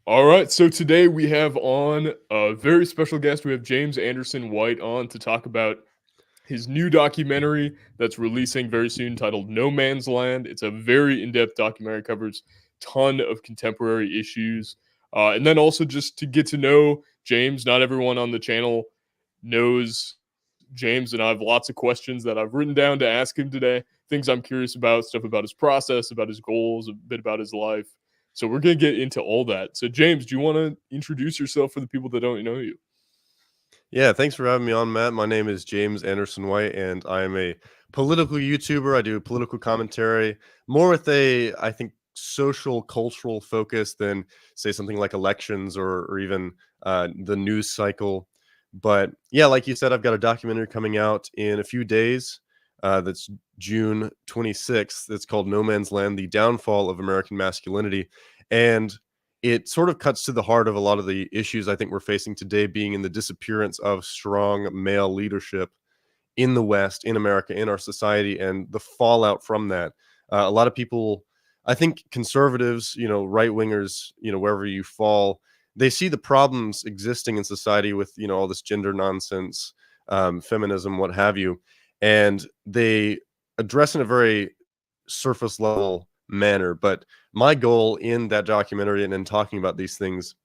All right, so today we have on a very special guest. We have James Anderson White on to talk about his new documentary that's releasing very soon titled No Man's Land. It's a very in-depth documentary, covers ton of contemporary issues. And then also just to get to know James, not everyone on the channel knows James, and I have lots of questions that I've written down to ask him today. Things I'm curious about, stuff about his process, about his goals, a bit about his life. So we're gonna get into all that. So James, do you want to introduce yourself for the people that don't know you? Yeah, thanks for having me on, Matt. My name is James Anderson White, and I am a political YouTuber. I do political commentary, more with I think, social, cultural focus than, say, something like elections or even the news cycle. But yeah, like you said, I've got a documentary coming out in a few days. That's June 26th. It's called No Man's Land: The Downfall of American Masculinity. And it sort of cuts to the heart of a lot of the issues I think we're facing today, being in the disappearance of strong male leadership in the West, in America, in our society, and the fallout from that. A lot of people, I think conservatives, right wingers, wherever you fall, they see the problems existing in society with, all this gender nonsense, feminism, what have you. And they address in a very surface level manner. But my goal in that documentary and in talking about these things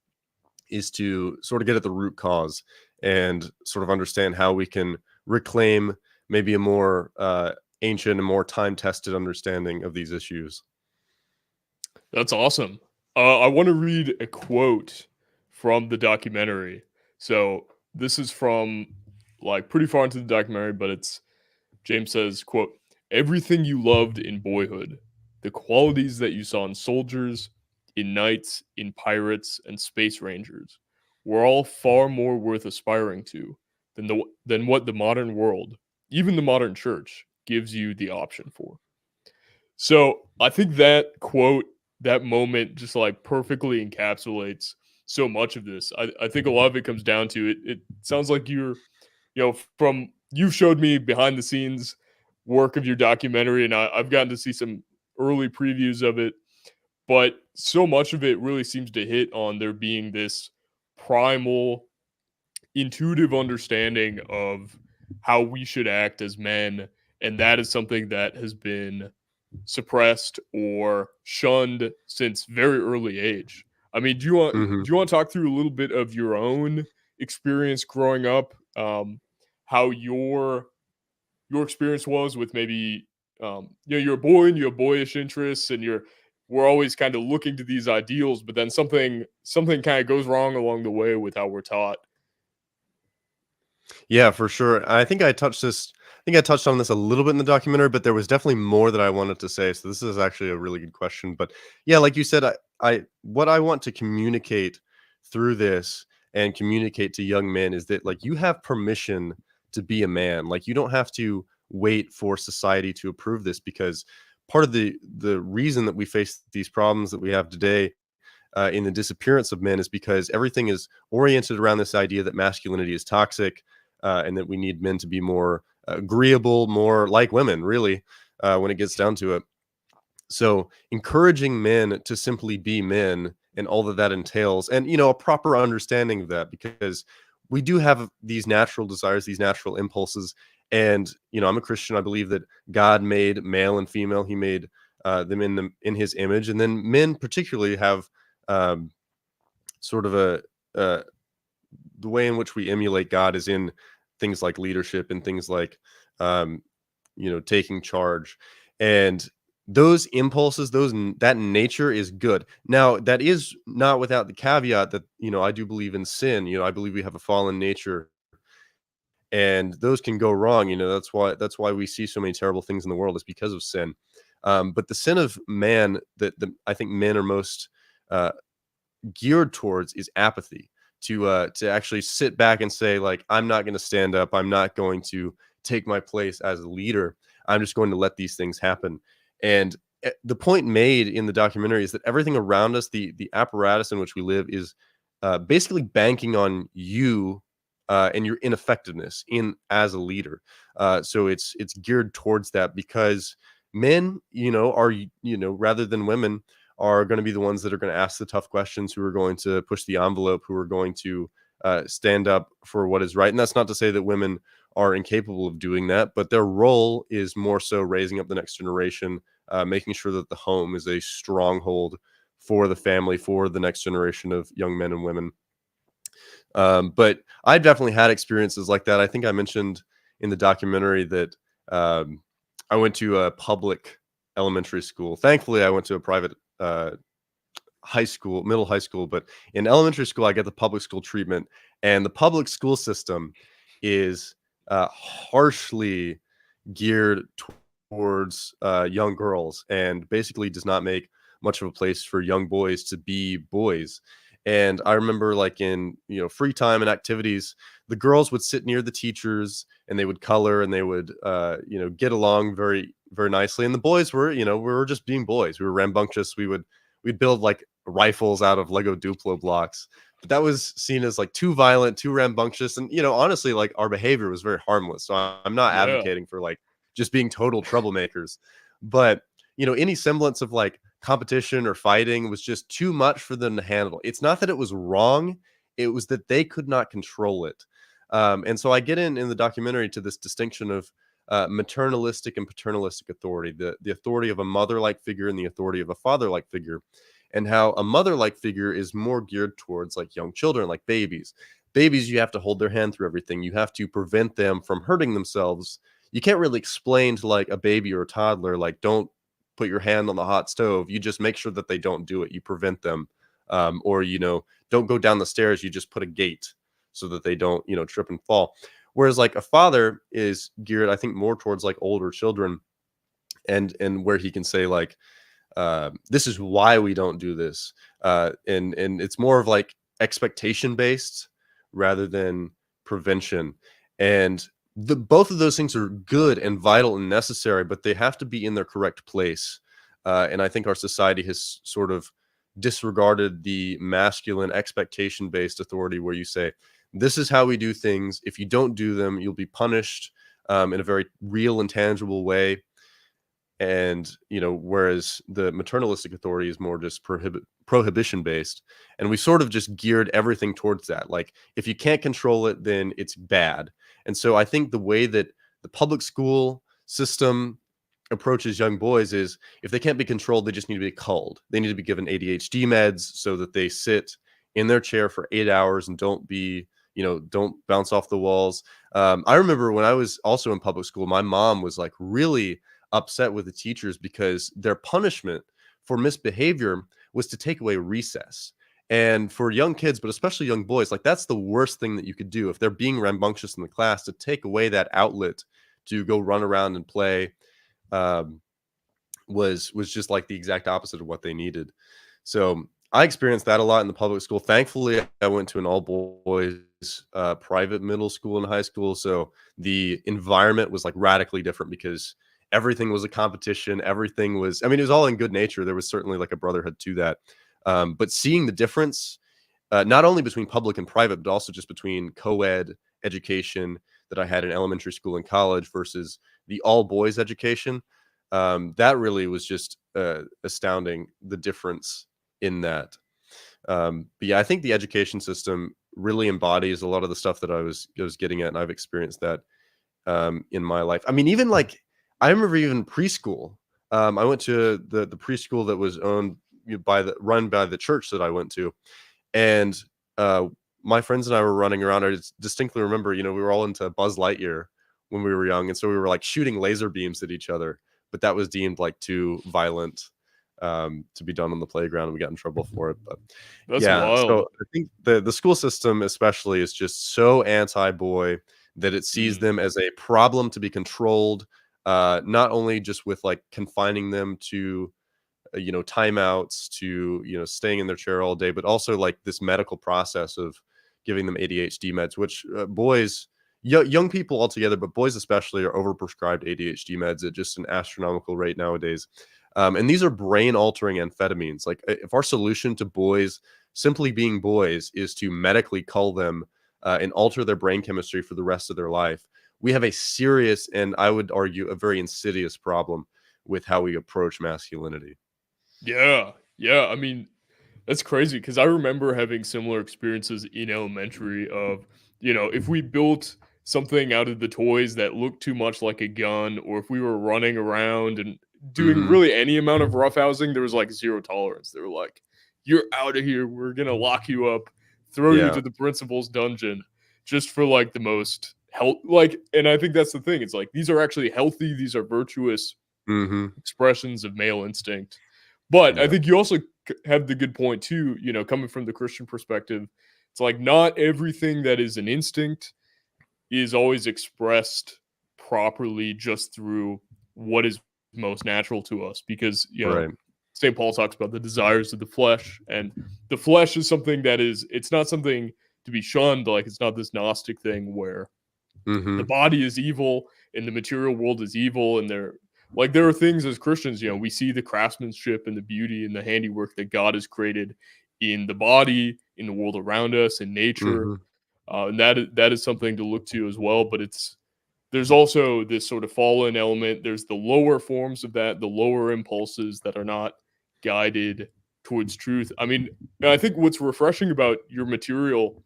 is to sort of get at the root cause and sort of understand how we can reclaim maybe a more ancient and more time tested understanding of these issues. That's awesome. I want to read a quote from the documentary. So this is from like pretty far into the documentary, but it's James says, quote, "Everything you loved in Boyhood, the qualities that you saw in soldiers, in knights, in pirates, and space rangers, were all far more worth aspiring to than what the modern world, even the modern church, gives you the option for." So I think that quote, that moment, just like perfectly encapsulates so much of this. I think a lot of it comes down to it. It sounds like from you've showed me behind the scenes work of your documentary, and I've gotten to see some early previews of it. But so much of it really seems to hit on there being this primal, intuitive understanding of how we should act as men, and that is something that has been suppressed or shunned since very early age. I mean, hmm to talk through a little bit of your own experience growing up, how your experience was with maybe you're a boy and you have boyish interests, and we're always kind of looking to these ideals, but then something kind of goes wrong along the way with how we're taught. Yeah, for sure. I think I touched on this a little bit in the documentary, but there was definitely more that I wanted to say. So this is actually a really good question. But yeah, like you said, what I want to communicate through this and communicate to young men is that, like, you have permission to be a man. Like, you don't have to wait for society to approve this, because part of the reason that we face these problems that we have today in the disappearance of men is because everything is oriented around this idea that masculinity is toxic, and that we need men to be more agreeable, more like women, really, when it gets down to it. So encouraging men to simply be men and all that that entails, and a proper understanding of that, because we do have these natural desires, these natural impulses. And I'm a Christian. I believe that God made male and female. He made them in His image, and then men particularly have um, sort of uh, the way in which we emulate God is in things like leadership and things like um, taking charge. And those impulses, that nature is good. Now, that is not without the caveat that I do believe in sin. I believe we have a fallen nature, and those can go wrong. That's why we see so many terrible things in the world, is because of sin. But the sin of man that I think men are most uh, geared towards is apathy. To actually sit back and say, like, I'm not going to stand up, I'm not going to take my place as a leader, I'm just going to let these things happen. And the point made in the documentary is that everything around us, the apparatus in which we live, is basically banking on you and your ineffectiveness in as a leader. So it's geared towards that, because men, are rather than women, are going to be the ones that are going to ask the tough questions, who are going to push the envelope, who are going to stand up for what is right. And that's not to say that women are incapable of doing that, but their role is more so raising up the next generation, making sure that the home is a stronghold for the family, for the next generation of young men and women. But I've definitely had experiences like that. I think I mentioned in the documentary that I went to a public elementary school. Thankfully, I went to a private middle high school, but in elementary school, I get the public school treatment, and the public school system is harshly geared towards young girls, and basically does not make much of a place for young boys to be boys. And I remember, like, in free time and activities, the girls would sit near the teachers and they would color, and they would get along very, very nicely. And the boys were, we were just being boys. We were rambunctious. We'd build like rifles out of Lego Duplo blocks. But that was seen as like too violent, too rambunctious. And honestly, like, our behavior was very harmless. So I'm not Yeah. advocating for like just being total troublemakers. But any semblance of like competition or fighting was just too much for them to handle. It's not that it was wrong, it was that they could not control it. And so I get in the documentary to this distinction of maternalistic and paternalistic authority, the authority of a mother-like figure and the authority of a father-like figure, and how a mother-like figure is more geared towards like young children, like babies. Babies, you have to hold their hand through everything. You have to prevent them from hurting themselves. You can't really explain to like a baby or a toddler, like, don't put your hand on the hot stove. You just make sure that they don't do it. You prevent them. Or don't go down the stairs. You just put a gate so that they don't trip and fall. Whereas like a father is geared, I think, more towards like older children, and where he can say like, this is why we don't do this, and it's more of like expectation based rather than prevention. And both of those things are good and vital and necessary, but they have to be in their correct place. And I think our society has sort of disregarded the masculine expectation based authority, where you say, this is how we do things. If you don't do them, you'll be punished in a very real and tangible way. And whereas the maternalistic authority is more just prohibition based, and we sort of just geared everything towards that. Like, if you can't control it, then it's bad. And so I think the way that the public school system approaches young boys is, if they can't be controlled, they just need to be culled. They need to be given ADHD meds so that they sit in their chair for 8 hours and don't bounce off the walls. I remember when I was also in public school, my mom was like really upset with the teachers because their punishment for misbehavior was to take away recess. And for young kids, but especially young boys, like, that's the worst thing that you could do if they're being rambunctious in the class, to take away that outlet to go run around and play. Was just like the exact opposite of what they needed. So I experienced that a lot in the public school. Thankfully, I went to an all boys private middle school and high school, so the environment was like radically different, because everything was a competition. Everything was, I mean, it was all in good nature. There was certainly like a brotherhood to that. But seeing the difference, not only between public and private, but also just between co-ed education that I had in elementary school and college versus the all boys education, that really was just astounding, the difference in that. But yeah, I think the education system really embodies a lot of the stuff that I was getting at, and I've experienced that in my life. I mean, even like, I remember even preschool. I went to the preschool that was owned run by the church that I went to, and my friends and I were running around. I distinctly remember, we were all into Buzz Lightyear when we were young, and so we were like shooting laser beams at each other. But that was deemed like too violent to be done on the playground, and we got in trouble for it. But That's yeah, wild. so I think the school system especially is just so anti-boy that it sees them as a problem to be controlled, not only just with like confining them to timeouts, to staying in their chair all day, but also like this medical process of giving them ADHD meds, which boys, young people altogether, but boys especially, are overprescribed ADHD meds at just an astronomical rate nowadays. And these are brain altering amphetamines. Like, if our solution to boys simply being boys is to medically cull them and alter their brain chemistry for the rest of their life, we have a serious, and I would argue a very insidious problem with how we approach masculinity. Yeah. Yeah, I mean, that's crazy because I remember having similar experiences in elementary of, if we built something out of the toys that looked too much like a gun, or if we were running around and doing Mhm. really any amount of roughhousing, there was like zero tolerance. They were like, "You're out of here. We're gonna lock you up, throw you Yeah. to the principal's dungeon," just for like the most health. Like, and I think that's the thing. It's like these are actually healthy. These are virtuous Mhm. expressions of male instinct. But I Yeah. think you also have the good point too, coming from the Christian perspective. It's like not everything that is an instinct is always expressed properly just through what is most natural to us because, Right. St. Paul talks about the desires of the flesh, and the flesh is something that it's not something to be shunned. Like, it's not this Gnostic thing where the Mhm. body is evil and the material world is evil, and there are things as Christians, we see the craftsmanship and the beauty and the handiwork that God has created in the body, in the world around us, in nature, Mhm. and that is something to look to as well. But there's also this sort of fallen element. There's the lower forms of that, the lower impulses that are not guided towards truth. I mean, I think what's refreshing about your material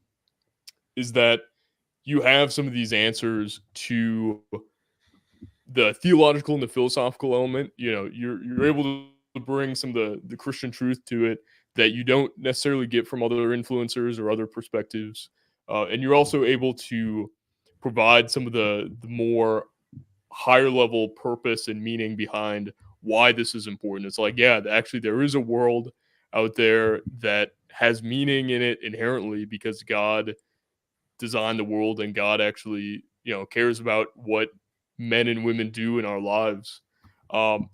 is that you have some of these answers to the theological and the philosophical element. You're able to bring some of the Christian truth to it that you don't necessarily get from other influencers or other perspectives, and you're also able to provide some of the more higher level purpose and meaning behind why this is important. It's like, yeah, actually there is a world out there that has meaning in it inherently because God designed the world and God actually, cares about what men and women do in our lives. Um,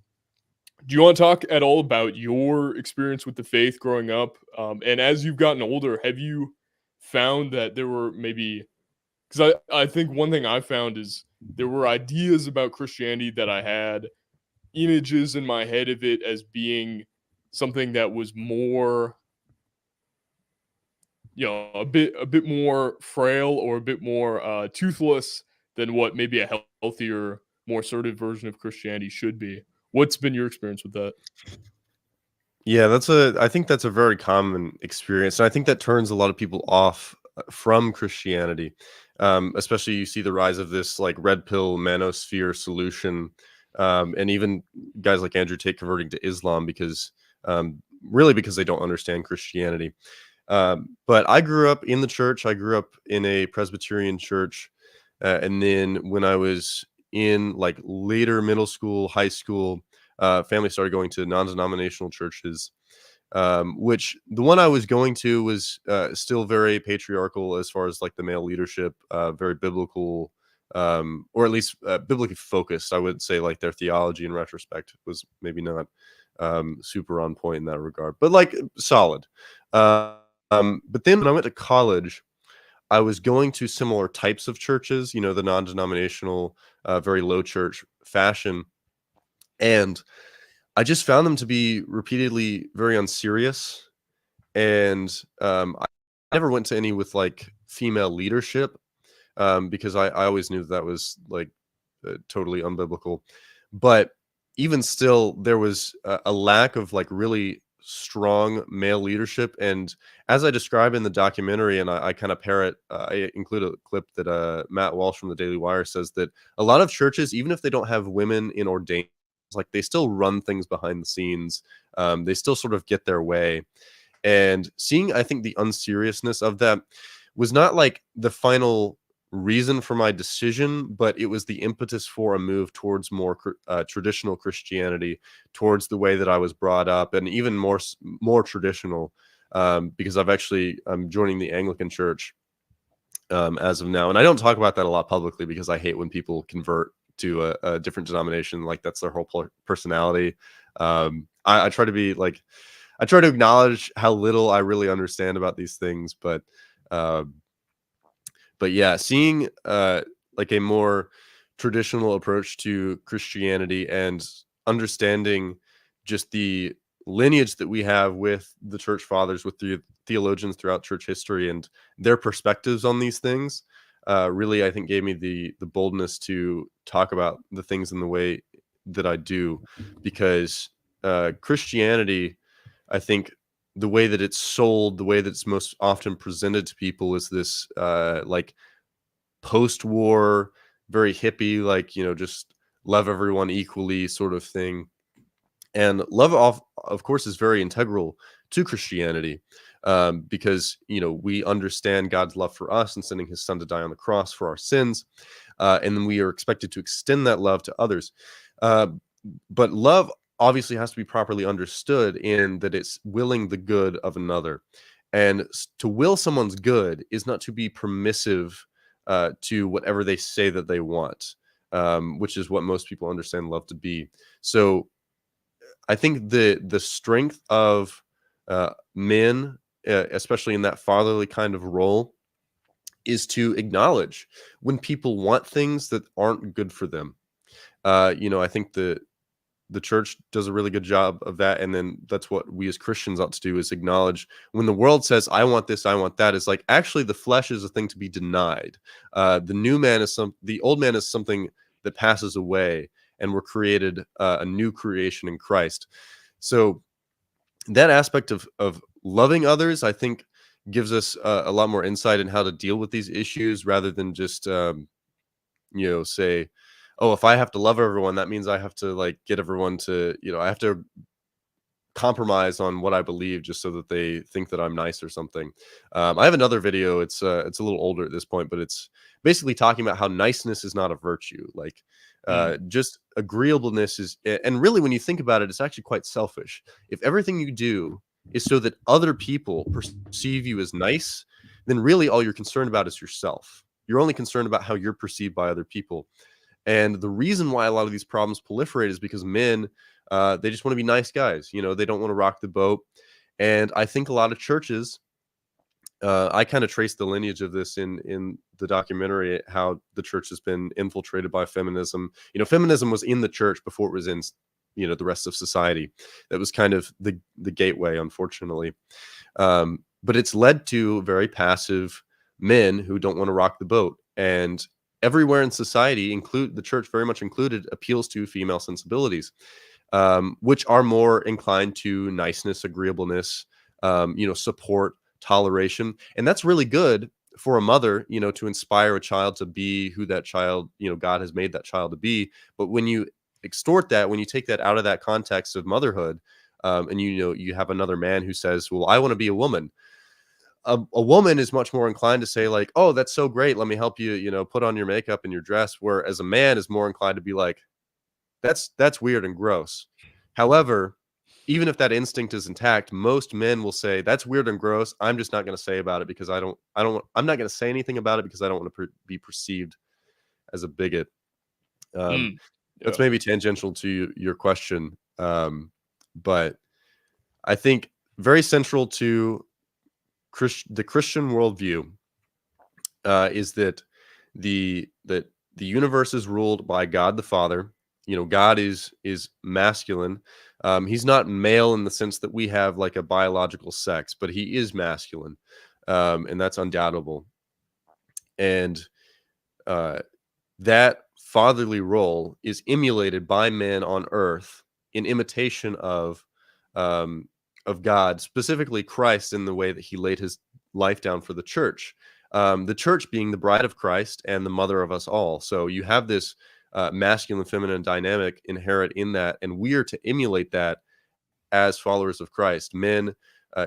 do you want to talk at all about your experience with the faith growing up? And as you've gotten older, have you found that there were maybe, because I think one thing I found is there were ideas about Christianity that I had, images in my head of it as being something that was more, a bit more frail or a bit more toothless than what maybe a healthier, more assertive version of Christianity should be. What's been your experience with that? Yeah, I think that's a very common experience, and I think that turns a lot of people off from Christianity. Especially you see the rise of this like red pill manosphere solution, and even guys like Andrew Tate converting to Islam because really because they don't understand Christianity. But I grew up in the church. I grew up in a Presbyterian church, and then when I was in like later middle school, high school, family started going to non-denominational churches, which the one I was going to was still very patriarchal as far as like the male leadership, very biblical, or at least biblically focused. I would say like their theology in retrospect was maybe not super on point in that regard, but like solid. But then when I went to college, I was going to similar types of churches, the non-denominational, very low church fashion, and I just found them to be repeatedly very unserious, and I never went to any with like female leadership, because I always knew that was like totally unbiblical. But even still, there was a lack of like really strong male leadership. And as I describe in the documentary, and I kind of parrot, I include a clip that Matt Walsh from the Daily Wire says that a lot of churches, even if they don't have women in ordained, like they still run things behind the scenes. They still sort of get their way. And seeing, I think, the unseriousness of that was not like the final reason for my decision, but it was the impetus for a move towards more traditional Christianity, towards the way that I was brought up, and even more traditional. Because I'm joining the Anglican Church as of now, and I don't talk about that a lot publicly because I hate when people convert to a different denomination, like that's their whole personality. I try to be like I try to acknowledge how little I really understand about these things, uh, but yeah, seeing like a more traditional approach to Christianity and understanding just the lineage that we have with the church fathers, with the theologians throughout church history, and their perspectives on these things, really, I think, gave me the boldness to talk about the things in the way that I do, because Christianity. I think the way that it's sold, the way that it's most often presented to people is this like post-war, very hippie, like, just love everyone equally sort of thing. And love, of course, is very integral to Christianity, because, we understand God's love for us and sending his son to die on the cross for our sins. And then we are expected to extend that love to others. Uh, but love obviously has to be properly understood in that it's willing the good of another. And to will someone's good is not to be permissive to whatever they say that they want, which is what most people understand love to be. So I think the strength of men, especially in that fatherly kind of role, is to acknowledge when people want things that aren't good for them. I think the church does a really good job of that, and then that's what we as Christians ought to do, is acknowledge when the world says, I want this, I want that. It's like, actually the flesh is a thing to be denied. The old man is something that passes away, and we're created a new creation in Christ. So that aspect of loving others, I think, gives us a lot more insight in how to deal with these issues, rather than just say, oh, if I have to love everyone, that means I have to like get everyone to, I have to compromise on what I believe just so that they think that I'm nice or something. I have another video. It's a little older at this point, but it's basically talking about how niceness is not a virtue. Like, just agreeableness is, and really, when you think about it, it's actually quite selfish. If everything you do is so that other people perceive you as nice, then really all you're concerned about is yourself. You're only concerned about how you're perceived by other people. And the reason why a lot of these problems proliferate is because men, they just want to be nice guys. They don't want to rock the boat. And I think a lot of churches, I kind of trace the lineage of this in the documentary, how the church has been infiltrated by feminism. Feminism was in the church before it was in, the rest of society. That was kind of the gateway, unfortunately. But it's led to very passive men who don't want to rock the boat. And everywhere in society, include the church very much included, appeals to female sensibilities, which are more inclined to niceness, agreeableness, support, toleration. And that's really good for a mother, to inspire a child to be who that child, God has made that child to be. But when you extort that, when you take that out of that context of motherhood, and you have another man who says, well, I want to be a woman. A woman is much more inclined to say like, oh, that's so great, let me help you, put on your makeup and your dress. Whereas a man is more inclined to be like, that's weird and gross. However, even if that instinct is intact, most men will say, that's weird and gross, I'm just not going to say about it because I'm not going to say anything about it because I don't want to be perceived as a bigot. Yeah. That's maybe tangential to your question, but I think very central to the Christian worldview is that the universe is ruled by God the Father. God is masculine. He's not male in the sense that we have like a biological sex, but he is masculine, and that's undoubtable. And that fatherly role is emulated by men on earth in imitation of God, specifically Christ, in the way that he laid his life down for the church. The church being the bride of Christ and the mother of us all. So you have this masculine feminine dynamic inherent in that, and we are to emulate that as followers of Christ. Men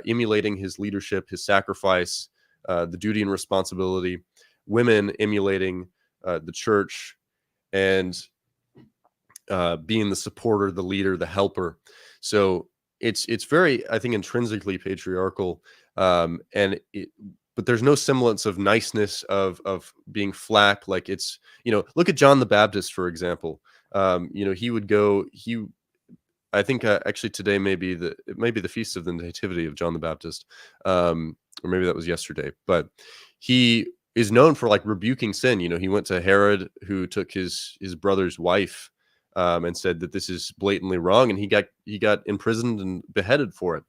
emulating his leadership, his sacrifice, the duty and responsibility. Women emulating the church and being the supporter, the leader, the helper. So it's very, I think, intrinsically patriarchal, but there's no semblance of niceness, of being flack. Like, it's, look at John the Baptist, for example. He would go, I think actually today it may be the feast of the nativity of John the Baptist, or maybe that was yesterday, but he is known for like rebuking sin. He went to Herod, who took his brother's wife, and said that this is blatantly wrong, and he got imprisoned and beheaded for it.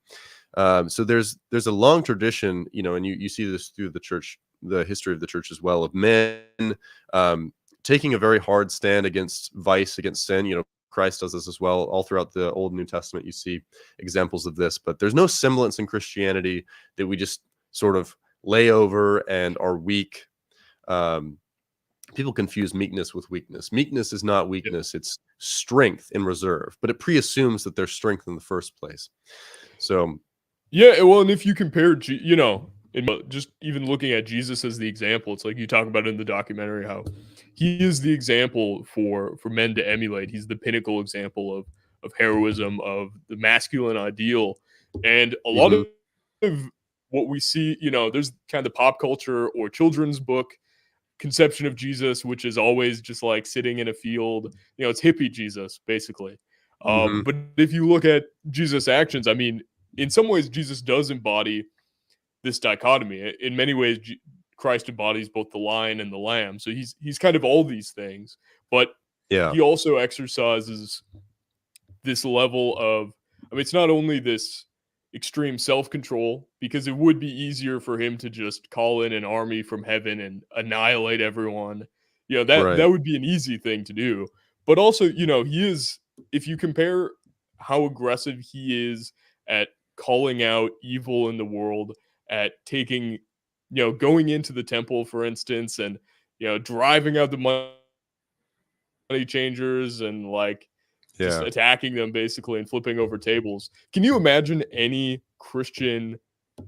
So there's a long tradition, and you see this through the church, the history of the church as well, of men taking a very hard stand against vice, against sin, Christ does this as well. All throughout the Old and New Testament, you see examples of this, but there's no semblance in Christianity that we just sort of lay over and are weak. People confuse meekness with weakness. Meekness is not weakness. It's strength in reserve, but it preassumes that there's strength in the first place. So Yeah, well, and if you compare, just even looking at Jesus as the example, it's like you talk about in the documentary how he is the example for men to emulate. He's the pinnacle example of heroism, of the masculine ideal, and a lot mhm, of what we see, there's kind of pop culture or children's book conception of Jesus, which is always just like sitting in a field. It's hippie Jesus, basically. mhm, But if you look at Jesus' actions, I mean, in some ways, Jesus does embody this dichotomy. In many ways, Christ embodies both the lion and the lamb. So he's kind of all these things, but yeah, he also exercises this level of, I mean, it's not only this extreme self-control, because it would be easier for him to just call in an army from heaven and annihilate everyone. That right, that would be an easy thing to do. But also, he is, if you compare how aggressive he is at calling out evil in the world, at taking, going into the temple, for instance, and driving out the money changers and like just yeah. attacking them basically and flipping over tables. Can you imagine any Christian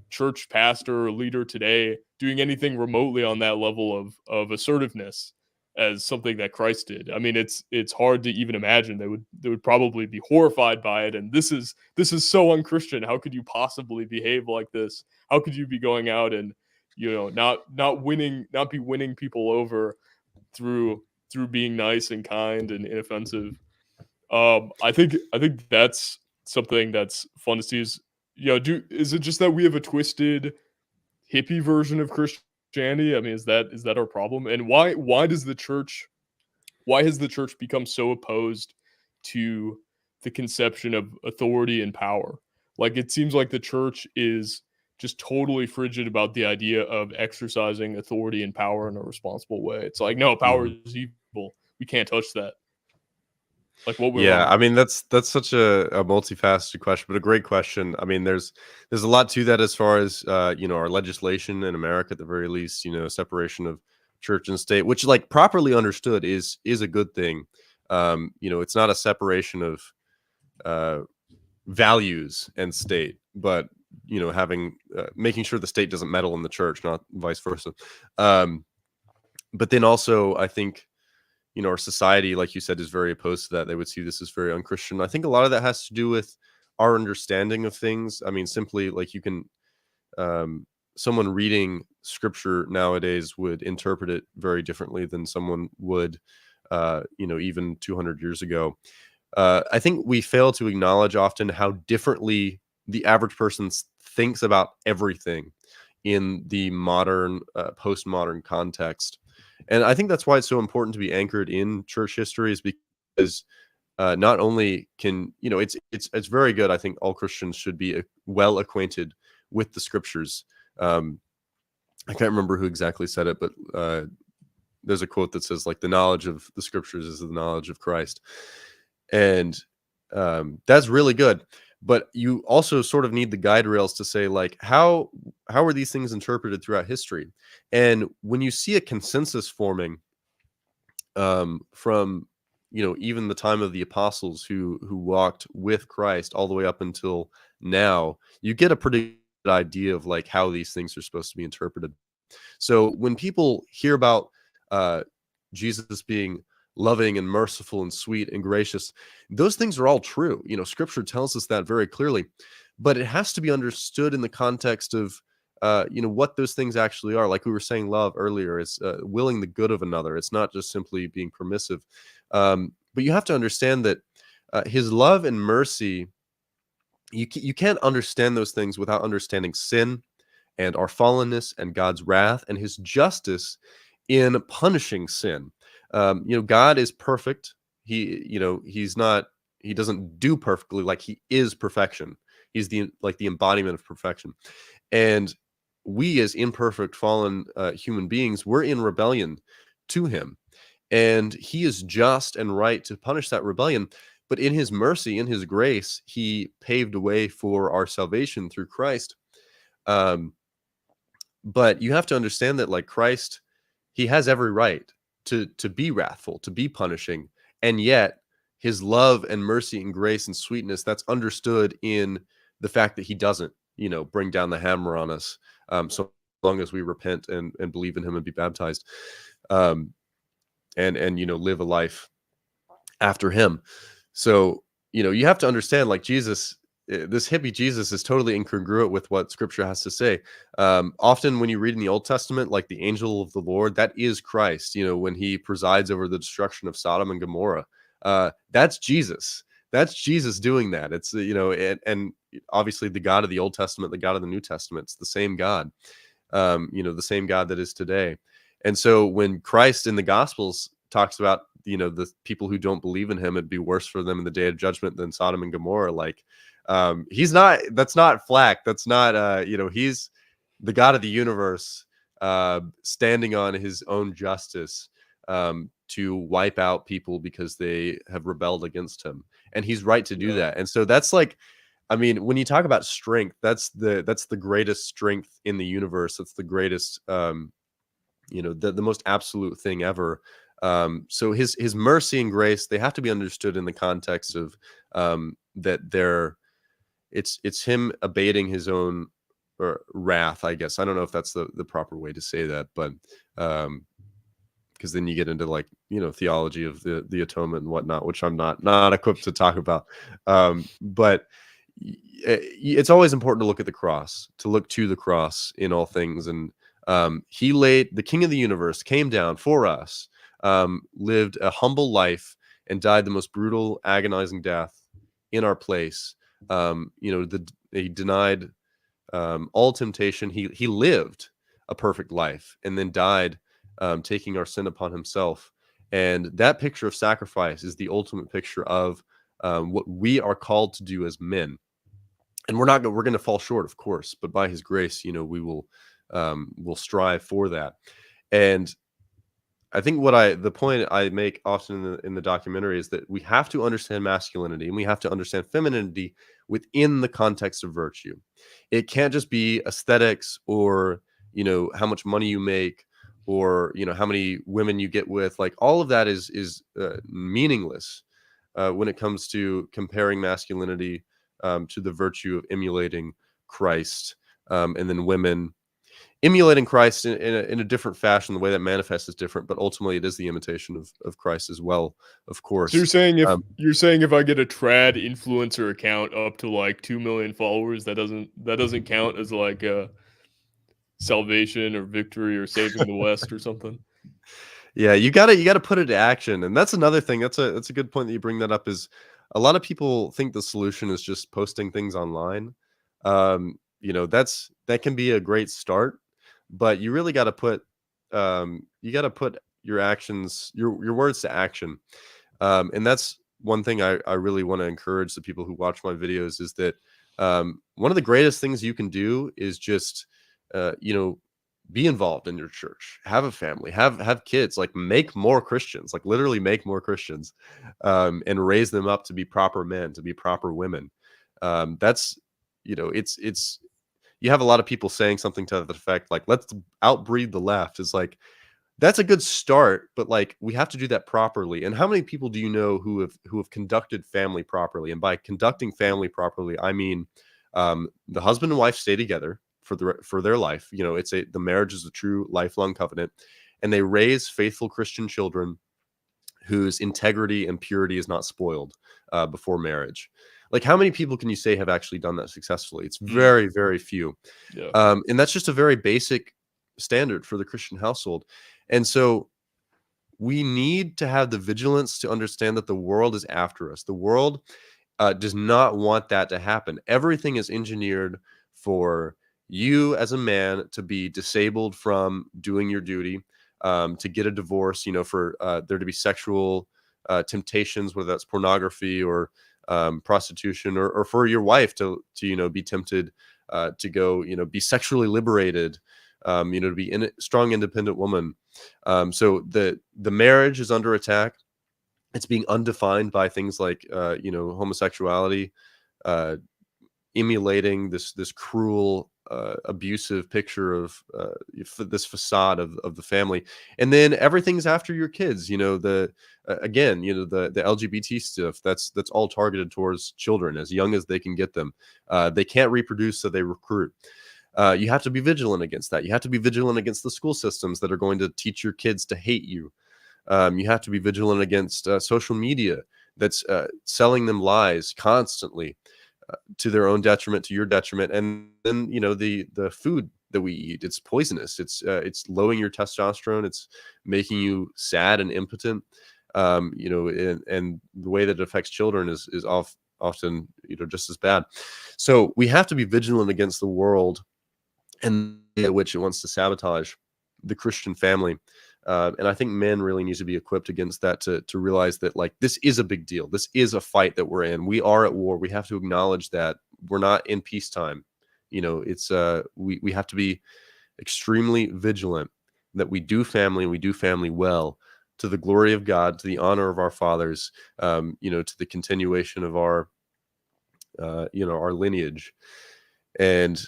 church pastor or leader today doing anything remotely on that level of assertiveness as something that Christ did? I mean, it's hard to even imagine. They would probably be horrified by it. And this is so unchristian. How could you possibly behave like this? How could you be going out and not be winning people over through being nice and kind and inoffensive? I think that's something that's fun to see. Is it just that we have a twisted hippie version of Christianity? I mean, is that our problem? And why has the church become so opposed to the conception of authority and power? Like, it seems like the church is just totally frigid about the idea of exercising authority and power in a responsible way. It's like, no, power Mhm. is evil. We can't touch that. Like, what went Yeah, wrong I there? mean that's such a multifaceted question, but a great question. I mean, there's a lot to that as far as our legislation in America, at the very least, separation of church and state, which, like, properly understood, is a good thing. It's not a separation of uh, values and state, but having making sure the state doesn't meddle in the church, not vice versa. Um, but then also, I think our society, like you said, is very opposed to that. They would see this as very unchristian. I think a lot of that has to do with our understanding of things. I mean, simply, like, you can someone reading scripture nowadays would interpret it very differently than someone would even 200 years ago. I think we fail to acknowledge often how differently the average person thinks about everything in the modern, postmodern context. And I think that's why it's so important to be anchored in church history, is because not only can it's very good. I think all Christians should be well acquainted with the scriptures. Um, I can't remember who exactly said it, but there's a quote that says, like, the knowledge of the scriptures is the knowledge of Christ. And that's really good, but you also sort of need the guide rails to say, like, how are these things interpreted throughout history? And when you see a consensus forming from even the time of the apostles who walked with Christ all the way up until now, you get a pretty good idea of, like, how these things are supposed to be interpreted. So when people hear about uh, Jesus being loving and merciful and sweet and gracious, those things are all true. Scripture tells us that very clearly, but it has to be understood in the context of what those things actually are. Like we were saying, love earlier is willing the good of another. It's not just simply being permissive, but you have to understand that his love and mercy, you can't understand those things without understanding sin and our fallenness and God's wrath and his justice in punishing sin. God is perfect. He doesn't do perfectly, like he is perfection. He's the embodiment of perfection. And we, as imperfect, fallen human beings, we're in rebellion to him. And he is just and right to punish that rebellion. But in his mercy, in his grace, he paved a way for our salvation through Christ. Um, but you have to understand that, like, Christ, he has every right to be wrathful, to be punishing, and yet his love and mercy and grace and sweetness, that's understood in the fact that he doesn't, bring down the hammer on us, so long as we repent and believe in him and be baptized, um, and live a life after him. So, you have to understand, like, Jesus, this hippie Jesus is totally incongruent with what scripture has to say. Often when you read in the Old Testament, like the angel of the Lord, that is Christ, when he presides over the destruction of Sodom and Gomorrah. That's Jesus. That's Jesus doing that. It's, and obviously the God of the Old Testament, the God of the New Testament, it's the same God, the same God that is today. And so when Christ in the Gospels talks about, the people who don't believe in him, it'd be worse for them in the day of judgment than Sodom and Gomorrah. Like, that's not flack. That's not, he's the God of the universe, standing on his own justice, to wipe out people because they have rebelled against him. And he's right to do that. And so that's like, I mean, when you talk about strength, that's the greatest strength in the universe. That's the greatest, the most absolute thing ever. So his mercy and grace, they have to be understood in the context of, that it's him abating his own wrath, I guess. I don't know if that's the proper way to say that, but because then you get into, like, theology of the atonement and whatnot, which I'm not equipped to talk about. But it's always important to look at the cross, to look to the cross in all things. And the King of the universe came down for us, lived a humble life, and died the most brutal, agonizing death in our place. He denied all temptation. He lived a perfect life and then died, taking our sin upon himself. And that picture of sacrifice is the ultimate picture of what we are called to do as men. And we're going to fall short, of course, but by his grace, we will strive for that. And I think the point I make often in the documentary is that we have to understand masculinity and we have to understand femininity within the context of virtue. It can't just be aesthetics or, how much money you make or, how many women you get with. Like, all of that is meaningless when it comes to comparing masculinity to the virtue of emulating Christ, and then women emulating Christ in a different fashion. The way that manifests is different, but ultimately it is the imitation of Christ as well, of course. So you're saying if I get a trad influencer account up to like 2 million followers, that doesn't count as like a salvation or victory or saving the West or something? Yeah, you gotta put it to action. And that's another thing. That's a good point that you bring that up. Is a lot of people think the solution is just posting things online. That can be a great start, but you really got to put your actions, your words to action. And that's one thing I really want to encourage the people who watch my videos, is that one of the greatest things you can do is just be involved in your church, have a family, have kids, like make more Christians, like literally make more Christians, and raise them up to be proper men, to be proper women. That's, it's you have a lot of people saying something to the effect like, let's outbreed the left. Is like, that's a good start, but like, we have to do that properly. And how many people do you know who have conducted family properly? And by conducting family properly, I mean, the husband and wife stay together for their life. The marriage is a true lifelong covenant, and they raise faithful Christian children whose integrity and purity is not spoiled before marriage. Like, how many people can you say have actually done that successfully? It's very, very few. Yeah. And that's just a very basic standard for the Christian household. And so we need to have the vigilance to understand that the world is after us. The world does not want that to happen. Everything is engineered for you as a man to be disabled from doing your duty, to get a divorce, for there to be sexual temptations, whether that's pornography or prostitution, or for your wife to be tempted to go, be sexually liberated, to be strong, independent woman. So the marriage is under attack. it's being undefined by things like homosexuality, uh, emulating this cruel, abusive picture of this facade of the family, and then everything's after your kids. The again, the LGBT stuff, that's all targeted towards children as young as they can get them. They can't reproduce, so they recruit. You have to be vigilant against that. You have to be vigilant against the school systems that are going to teach your kids to hate you. You have to be vigilant against social media that's selling them lies constantly, to their own detriment, to your detriment. And then the food that we eat, it's poisonous. It's lowering your testosterone. It's making you sad and impotent. And the way that it affects children is often just as bad. So we have to be vigilant against the world and the way at which it wants to sabotage the Christian family. And I think men really need to be equipped against that, to realize that, like, this is a big deal. This is a fight that we're in. We are at war. We have to acknowledge that we're not in peacetime. It's we have to be extremely vigilant that we do family, and we do family well, to the glory of God, to the honor of our fathers, to the continuation of our our lineage. And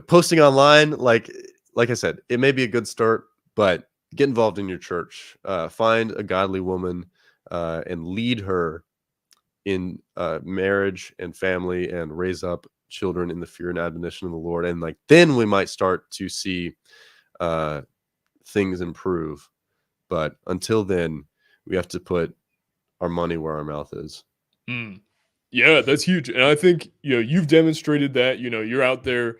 posting online, like I said, it may be a good start, but get involved in your church. Find a godly woman and lead her in marriage and family, and raise up children in the fear and admonition of the Lord. And then we might start to see things improve. But until then, we have to put our money where our mouth is. Yeah, that's huge. And I think, you've demonstrated that, you're out there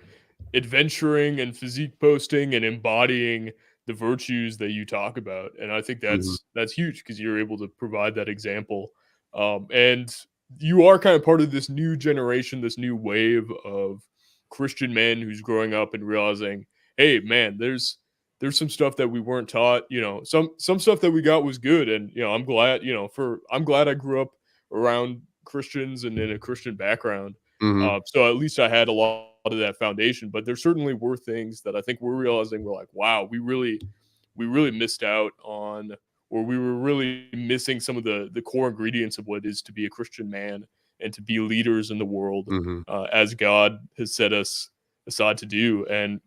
adventuring and physique posting and embodying the virtues that you talk about. And I think Mhm. that's huge, because you're able to provide that example. And you are kind of part of this new generation, this new wave of Christian men who's growing up and realizing, hey, man, there's some stuff that we weren't taught. Some stuff that we got was good, and I'm glad. I'm glad I grew up around Christians and in a Christian background. Mhm. So at least I had a lot of that foundation. But there certainly were things that I think we're realizing, we're like, wow, we really missed out on, or we were really missing some of the core ingredients of what it is to be a Christian man and to be leaders in the world, Mhm. as God has set us aside to do. And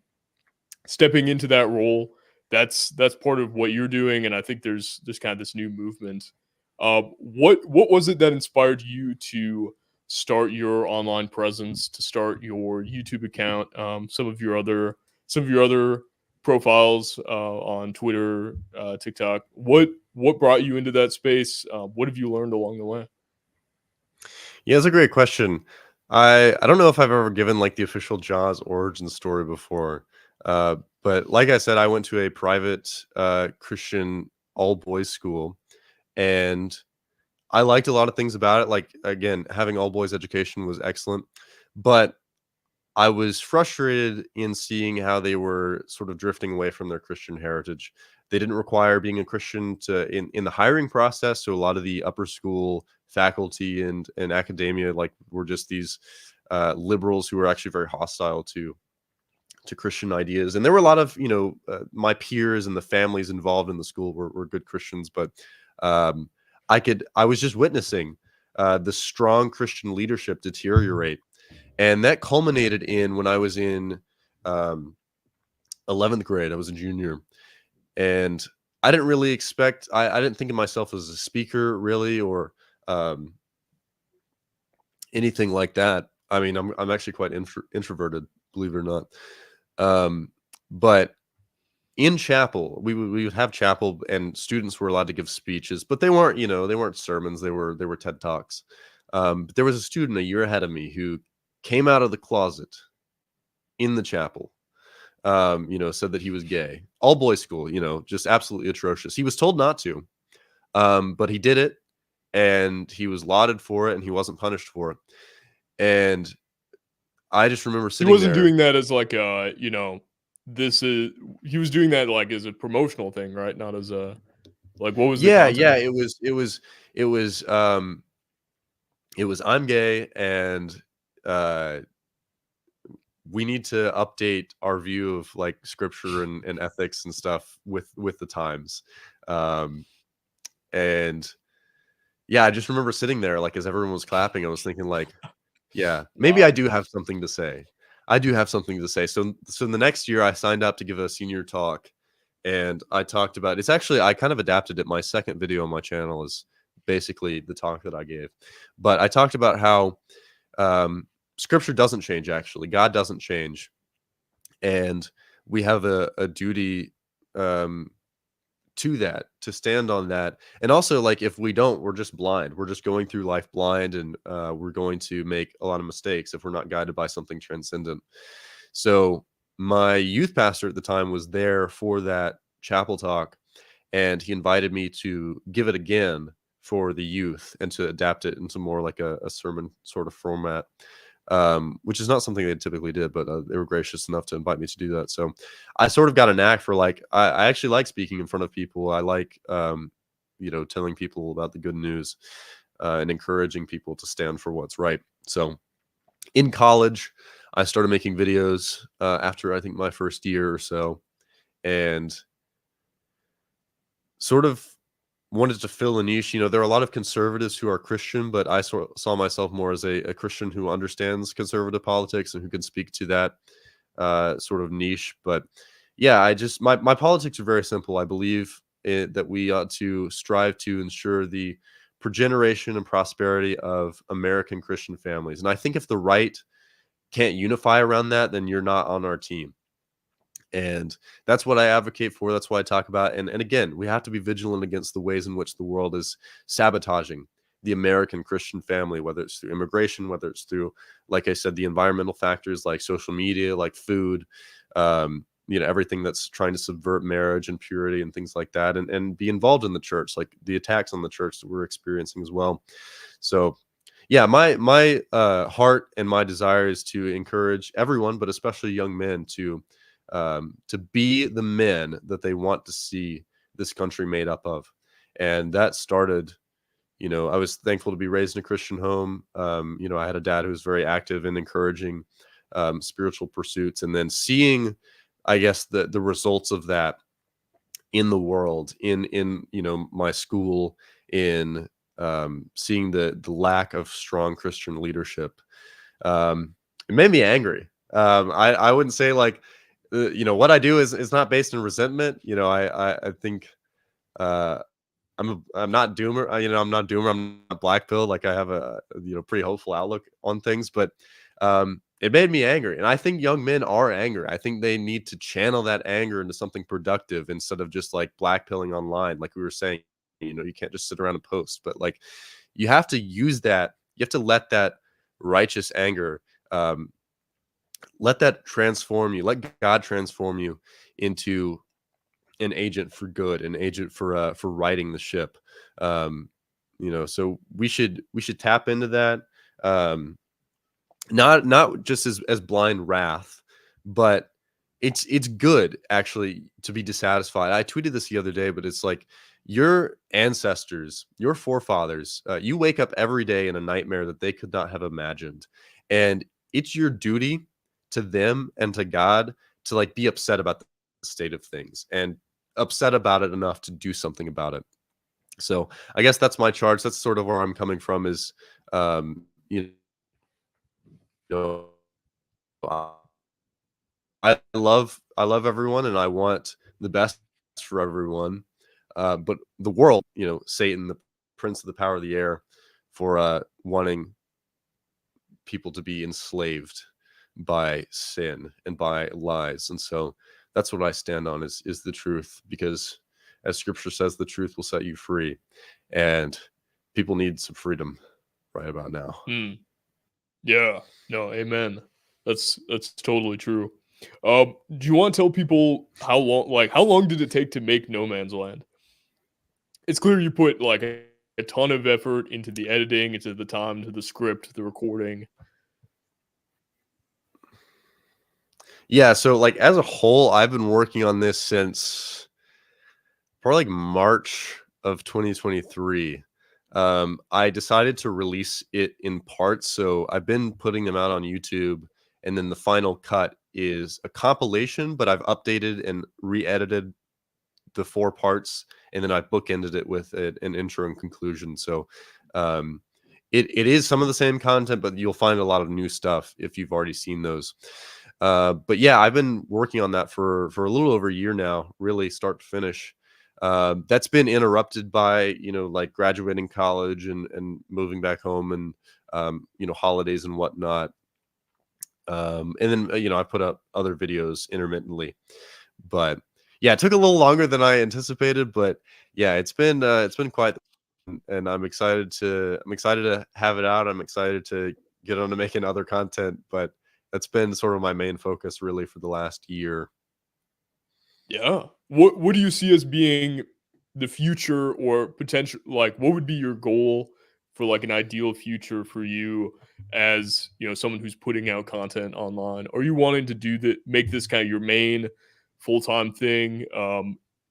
stepping into that role, that's part of what you're doing. And I think there's kind of this new movement. What was it that inspired you to start your online presence, to start your YouTube account, some of your other profiles on Twitter, TikTok? What brought you into that space? What have you learned along the way? Yeah, that's a great question. I don't know if I've ever given the official Jaws origin story before. But like I said, I went to a private Christian all boys school, and I liked a lot of things about it. Like, again, having all boys education was excellent, but I was frustrated in seeing how they were sort of drifting away from their Christian heritage. They didn't require being a Christian in the hiring process. So a lot of the upper school faculty and academia were just these liberals who were actually very hostile to Christian ideas. And there were a lot of my peers and the families involved in the school were good Christians, but um, I was just witnessing the strong Christian leadership deteriorate, and that culminated in when I was in um, 11th grade. I was a junior, and I didn't really expect. I didn't think of myself as a speaker, really, or um, anything like that. I mean, I'm actually quite introverted, believe it or not. But in chapel, we would have chapel, and students were allowed to give speeches, but they weren't sermons. They were TED Talks. But there was a student a year ahead of me who came out of the closet in the chapel. Said that he was gay. All boys school, just absolutely atrocious. He was told not to, but he did it, and he was lauded for it, and he wasn't punished for it. And I just remember He sitting wasn't there. doing that as like a, this is he was doing that like as a promotional thing, right? Not as a, like, what was the Yeah, yeah, context? it was I'm gay, and uh we need to update our view of scripture and ethics and stuff with the times. Um and yeah, I just remember sitting there, like, as everyone was clapping, I was thinking, like, yeah, maybe I Wow. do have something to say. I do have something to say. So the next year I signed up to give a senior talk, and I talked about it's actually I kind of adapted it. My second video on my channel is basically the talk that I gave. But I talked about how scripture doesn't change actually. God doesn't change. And we have a duty um to that, to stand on that. And also, like, if we don't, we're just blind. We're just going through life blind, and we're going to make a lot of mistakes if we're not guided by something transcendent. So my youth pastor at the time was there for that chapel talk, and he invited me to give it again for the youth and to adapt it into more like a sermon sort of format, which is not something they typically did, but they were gracious enough to invite me to do that. So I sort of got a knack for like I actually like speaking in front of people. I like telling people about the good news and encouraging people to stand for what's right. So in college, I started making videos after I think my first year or so, and sort of wanted to fill a niche. There are a lot of conservatives who are Christian, but I saw myself more as a Christian who understands conservative politics and who can speak to that sort of niche. But yeah, my politics are very simple. I believe that we ought to strive to ensure the progeneration and prosperity of American Christian families. And I think if the right can't unify around that, then you're not on our team. And that's what I advocate for. That's what I talk about. And again, we have to be vigilant against the ways in which the world is sabotaging the American Christian family, whether it's through immigration, whether it's through, like I said, the environmental factors like social media, like food, everything that's trying to subvert marriage and purity and things like that, and be involved in the church, like the attacks on the church that we're experiencing as well. So yeah, my heart and my desire is to encourage everyone, but especially young men, to be the men that they want to see this country made up of. And that started, I was thankful to be raised in a Christian home. I had a dad who was very active in encouraging spiritual pursuits, and then seeing, I guess, the results of that in the world, in my school, in seeing the lack of strong Christian leadership. It made me angry. I wouldn't say like what I do is not based in resentment. I think uh, I'm not doomer. I'm not doomer. I'm not black pill. Like I have a pretty hopeful outlook on things, but it made me angry. And I think young men are angry. I think they need to channel that anger into something productive instead of just like blackpilling online, like we were saying. You can't just sit around and post, but like you have to use that. You have to let that righteous anger, let that transform you. Let God transform you into an agent for good, an agent for righting the ship. So we should tap into that. Not just as blind wrath, but it's good actually to be dissatisfied. I tweeted this the other day, but it's like your ancestors, your forefathers, you wake up every day in a nightmare that they could not have imagined, and it's your duty to them and to God to like be upset about the state of things and upset about it enough to do something about it. So I guess that's my charge. That's sort of where I'm coming from is, you know, I love everyone and I want the best for everyone. But the world, Satan, the prince of the power of the air, for wanting people to be enslaved by sin and by lies. And so that's what I stand on is the truth, because as scripture says, the truth will set you free. And people need some freedom right about now. Hmm. Yeah. No, amen. That's totally true. Do you want to tell people how long did it take to make No Man's Land? It's clear you put like a ton of effort into the editing, into the time, to the script, the recording. Yeah, so like as a whole, I've been working on this since probably like March of 2023. I decided to release it in parts, so I've been putting them out on YouTube, and then the final cut is a compilation, but I've updated and re-edited the 4 parts, and then I bookended it with an intro and conclusion. So Um, it is some of the same content, but you'll find a lot of new stuff if you've already seen those. But yeah, I've been working on that for a little over a year now, really start to finish. That's been interrupted by, like graduating college and moving back home and holidays and whatnot. And then I put up other videos intermittently, but yeah, it took a little longer than I anticipated, but yeah, it's been quite, and I'm excited to have it out. I'm excited to get on to making other content, but that's been sort of my main focus really for the last year. Yeah. What do you see as being the future or potential, like what would be your goal for like an ideal future for you as, someone who's putting out content online? Are you wanting to do that, make this kind of your main full-time thing?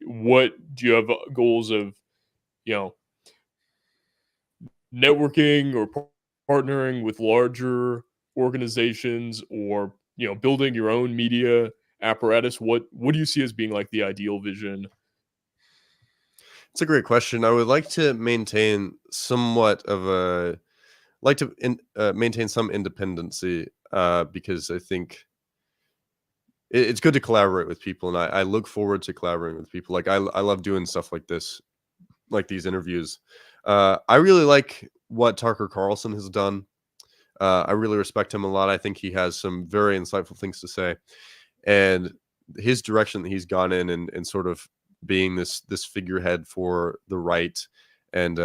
What do you have goals of, you know, networking or partnering with larger organizations, or, building your own media apparatus? What do you see as being like the ideal vision? It's a great question. I would like to maintain somewhat of a like to maintain some independency, because I think it's good to collaborate with people, and I look forward to collaborating with people. Like I love doing stuff like this, like these interviews. I really like what Tucker Carlson has done. I really respect him a lot. I think he has some very insightful things to say, and his direction that he's gone in, and sort of being this figurehead for the right, and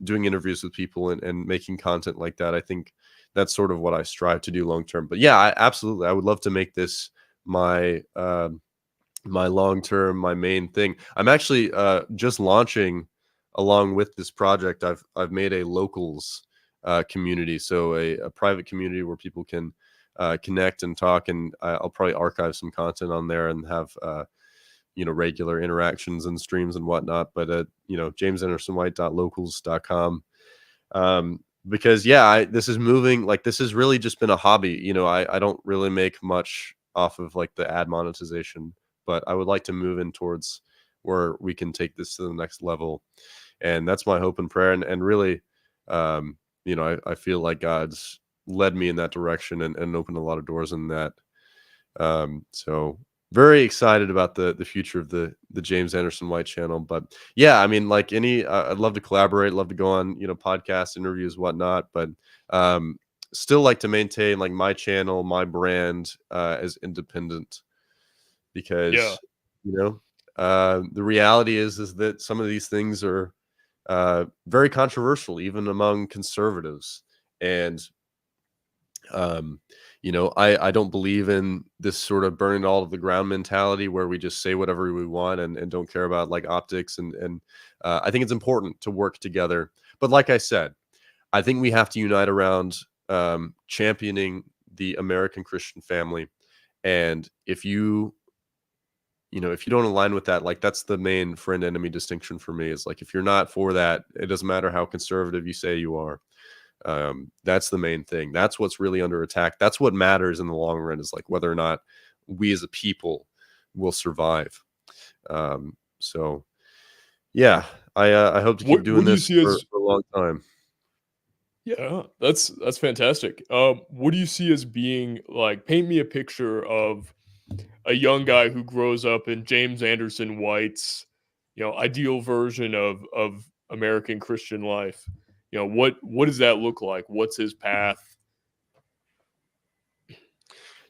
doing interviews with people, and making content like that. I think that's sort of what I strive to do long term. But yeah, absolutely, I would love to make this my my long term, my main thing. I'm actually just launching along with this project. I've made a locals community, so a private community where people can connect and talk, and I'll probably archive some content on there and have regular interactions and streams and whatnot. But at jamesandersonwhite.locals.com, because yeah, this is moving, like this has really just been a hobby. I don't really make much off of like the ad monetization, but I would like to move in towards where we can take this to the next level. And that's my hope and prayer. And really, I feel like God's led me in that direction, and opened a lot of doors in that. So very excited about the future of the James Anderson White channel. But yeah, I mean, like I'd love to collaborate, love to go on, podcasts, interviews, whatnot. But um, still like to maintain like my channel, my brand as independent, Yeah. because the reality is that some of these things are very controversial even among conservatives. And I don't believe in this sort of burning all of the ground mentality where we just say whatever we want, and don't care about like optics, and I think it's important to work together. But like I said, I think we have to unite around championing the American Christian family. And if you don't align with that, like that's the main friend enemy distinction for me, is like if you're not for that, it doesn't matter how conservative you say you are. That's the main thing. That's what's really under attack. That's what matters in the long run, is like whether or not we as a people will survive. So yeah, I hope to keep What doing do you this see as for a long time. Yeah, that's fantastic. What do you see as being like? Paint me a picture of a young guy who grows up in James Anderson White's, ideal version of American Christian life. What does that look like? What's his path?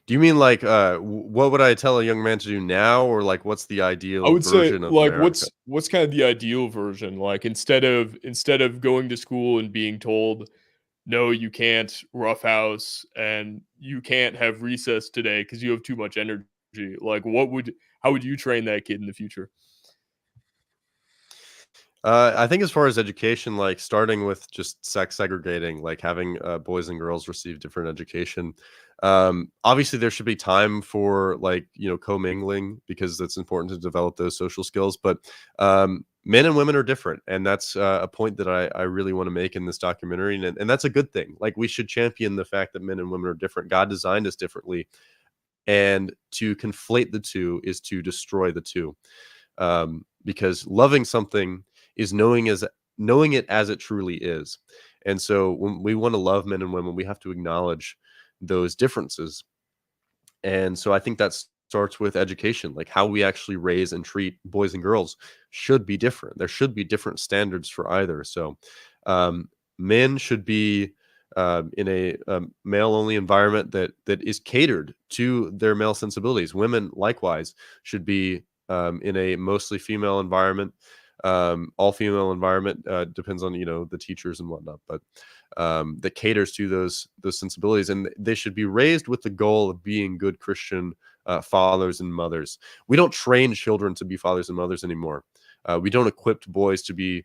Do you mean like what would I tell a young man to do now, or like what's the I ideal would say, version of like, America? what's kind of the ideal version? Like, instead of going to school and being told, no, you can't roughhouse and you can't have recess today because you have too much energy. Like, how would you train that kid in the future? I think as far as education, like starting with just sex segregating, like having boys and girls receive different education. Obviously, there should be time for like commingling, because that's important to develop those social skills. But men and women are different, and that's a point that I really want to make in this documentary, and that's a good thing. Like we should champion the fact that men and women are different. God designed us differently, and to conflate the two is to destroy the two. Because loving something is knowing knowing it as it truly is. And so when we want to love men and women, we have to acknowledge those differences. And so I think that starts with education, like how we actually raise and treat boys and girls should be different. There should be different standards for either. So men should be in a male only environment that is catered to their male sensibilities. Women likewise should be in a mostly female environment, all female environment, depends on, the teachers and whatnot, but that caters to those sensibilities, and they should be raised with the goal of being good Christian fathers and mothers. We don't train children to be fathers and mothers anymore. We don't equip boys to be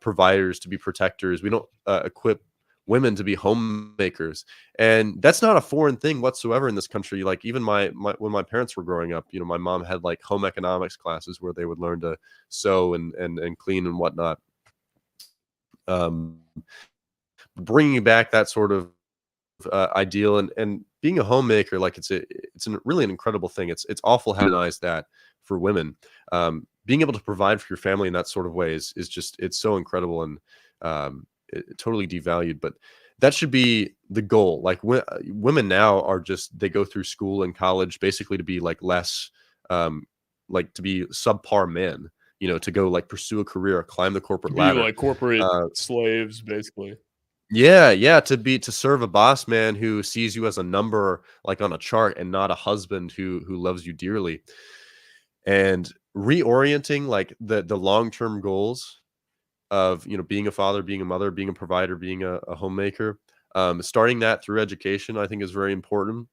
providers, to be protectors. We don't equip women to be homemakers, and that's not a foreign thing whatsoever in this country. Like even my when my parents were growing up, my mom had like home economics classes where they would learn to sew and clean and whatnot. Bringing back that sort of ideal and being a homemaker, like it's really an incredible thing. It's awful how nice that for women. Being able to provide for your family in that sort of way is just, it's so incredible, and totally devalued. But that should be the goal. Like women now are just, they go through school and college basically to be like less like to be subpar men, to go like pursue a career, climb the corporate Be ladder, like corporate slaves, basically. yeah, to serve a boss man who sees you as a number, like on a chart, and not a husband who loves you dearly. And reorienting like the long-term goals of, being a father, being a mother, being a provider, being a homemaker, starting that through education, I think is very important.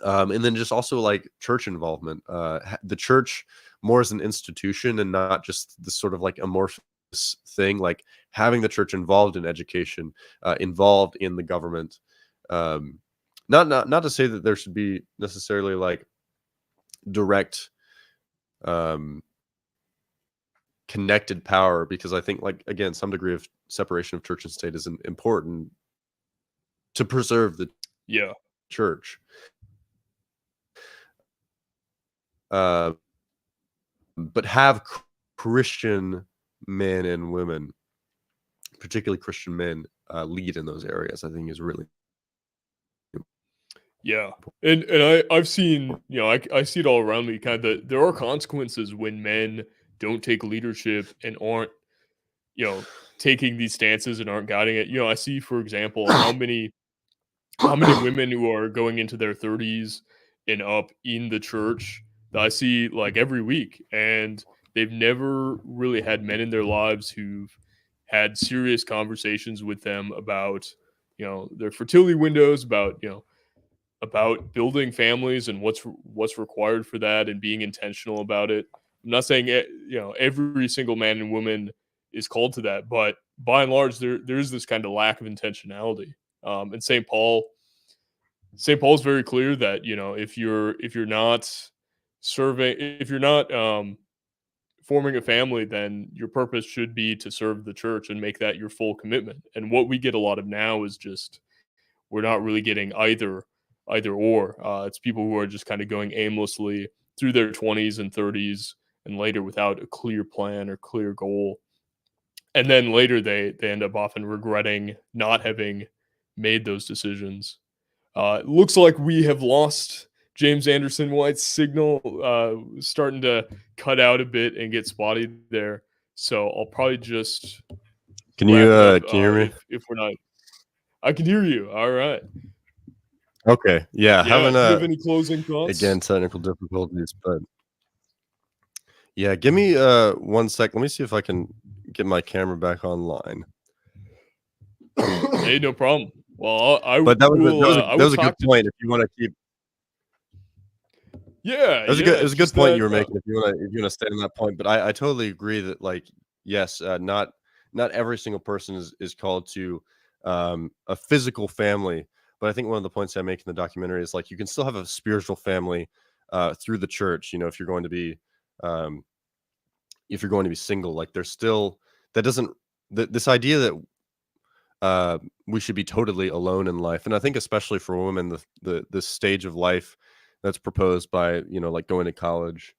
And then just also like church involvement, the church more as an institution and not just this sort of like amorphous thing, like having the church involved in education, involved in the government. Not to say that there should be necessarily like direct connected power, because I think, like, again, some degree of separation of church and state is important to preserve the Yeah. church. But have Christian men and women, particularly Christian men, lead in those areas, I think is really. Yeah. And I've seen, I see it all around me, kind of, there are consequences when men don't take leadership and aren't, taking these stances and aren't guiding it. I see, for example, how many women who are going into their 30s and up in the church that I see like every week, and they've never really had men in their lives who've had serious conversations with them about, their fertility windows, about building families and what's required for that, and being intentional about it. I'm not saying every single man and woman is called to that, but by and large, there is this kind of lack of intentionality. And St. Paul's very clear that if you're not serving, if you're not forming a family, then your purpose should be to serve the church and make that your full commitment. And what we get a lot of now is just, we're not really getting either or. It's people who are just kind of going aimlessly through their 20s and 30s and later without a clear plan or clear goal. And then later they end up often regretting not having made those decisions. It looks like we have lost James Anderson White's signal, starting to cut out a bit and get spotty there. So I'll probably just Can wrap you it up can you hear me? if we're not. I can hear you. All right. Okay, yeah, Yeah. having Do you have any closing thoughts? again technical difficulties, but yeah, give me 1 sec. Let me see if I can get my camera back online. Hey, no problem. Well, But that was a good talk to. point. If you want to keep, Yeah, it was yeah. a good just point that, you were making. If you want to stay on that point, but I totally agree that, like, yes, not every single person is called to a physical family. But I think one of the points I make in the documentary is, like, you can still have a spiritual family through the church. If you're going to be single, like, there's still, that doesn't, this idea that we should be totally alone in life. And I think especially for women, this stage of life that's proposed by, like going to college,